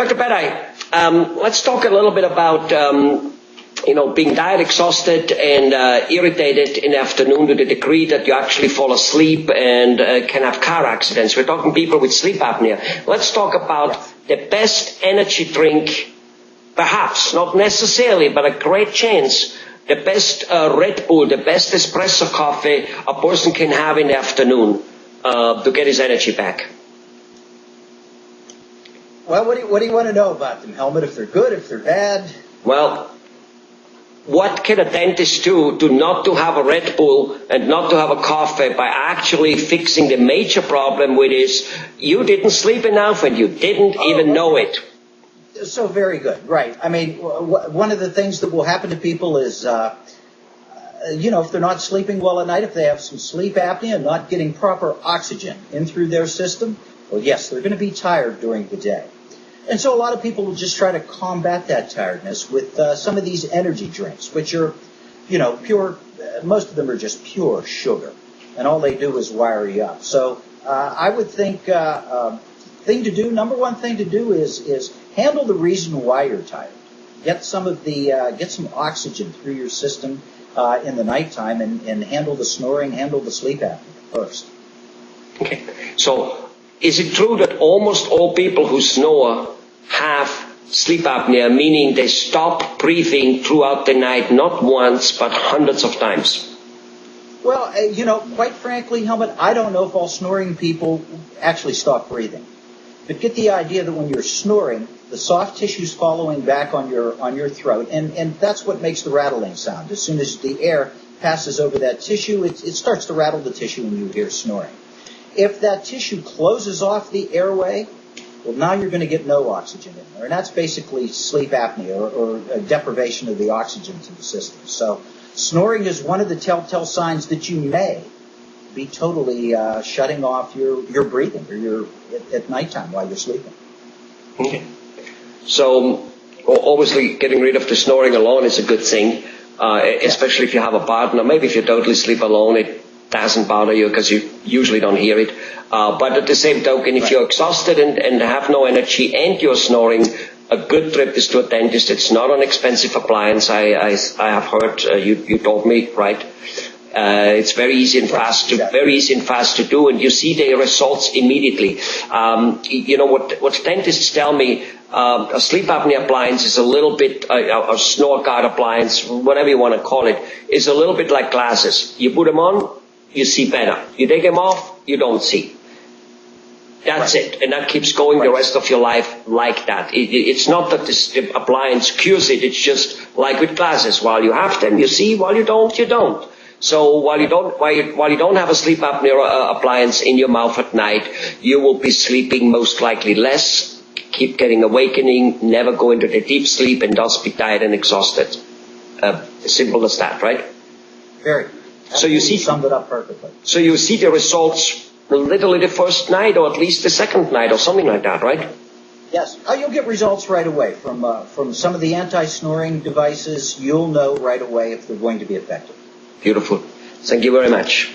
Dr. Bedai, let's talk a little bit about being tired, exhausted, and irritated in the afternoon to the degree that you actually fall asleep and can have car accidents. We're talking people with sleep apnea. Let's talk about the best energy drink, perhaps, not necessarily, but a great chance, the best Red Bull, the best espresso coffee a person can have in the afternoon to get his energy back. Well, what do you want to know about them, Helmut? If they're good, if they're bad? Well, what can a dentist do to not to have a Red Bull and not to have a coffee by actually fixing the major problem, which is you didn't sleep enough and you didn't even know it? So very good, right. I mean, one of the things that will happen to people is, if they're not sleeping well at night, if they have some sleep apnea and not getting proper oxygen in through their system, well, yes, they're going to be tired during the day. And so a lot of people will just try to combat that tiredness with some of these energy drinks, which are, pure, most of them are just pure sugar. And all they do is wire you up. So I would think number one thing to do is handle the reason why you're tired. Get some oxygen through your system in the nighttime and handle the snoring, handle the sleep apnea first. Okay. So is it true that almost all people who snore have sleep apnea, meaning they stop breathing throughout the night, not once, but hundreds of times? Well, quite frankly, Helmut, I don't know if all snoring people actually stop breathing. But get the idea that when you're snoring, the soft tissue's following back on your throat, and that's what makes the rattling sound. As soon as the air passes over that tissue, it starts to rattle the tissue when you hear snoring. If that tissue closes off the airway, well, now you're going to get no oxygen in there. And that's basically sleep apnea or a deprivation of the oxygen to the system. So snoring is one of the telltale signs that you may be totally shutting off your breathing or at nighttime while you're sleeping. Okay. So obviously getting rid of the snoring alone is a good thing, especially if you have a partner. Maybe if you totally sleep alone, it doesn't bother you because you usually don't hear it. But at the same token, if you're exhausted and have no energy and you're snoring, a good trip is to a dentist. It's not an expensive appliance. I have heard you told me, right? It's very easy and fast to do, and you see the results immediately. What dentists tell me, a sleep apnea appliance is a little bit, a snore guard appliance, whatever you want to call it, is a little bit like glasses. You put them on, you see better. You take them off, you don't see. That's it. And that keeps going the rest of your life like that. It's not that this appliance cures it. It's just like with glasses. While you have them, you see. While you don't, you don't. So while you don't have a sleep apnea appliance in your mouth at night, you will be sleeping most likely less, keep getting awakening, never go into the deep sleep, and thus be tired and exhausted. Simple as that, right? Very. So you summed it up perfectly. So you see the results literally the first night, or at least the second night, or something like that, right? Yes. You'll get results right away from some of the anti-snoring devices. You'll know right away if they're going to be effective. Beautiful. Thank you very much.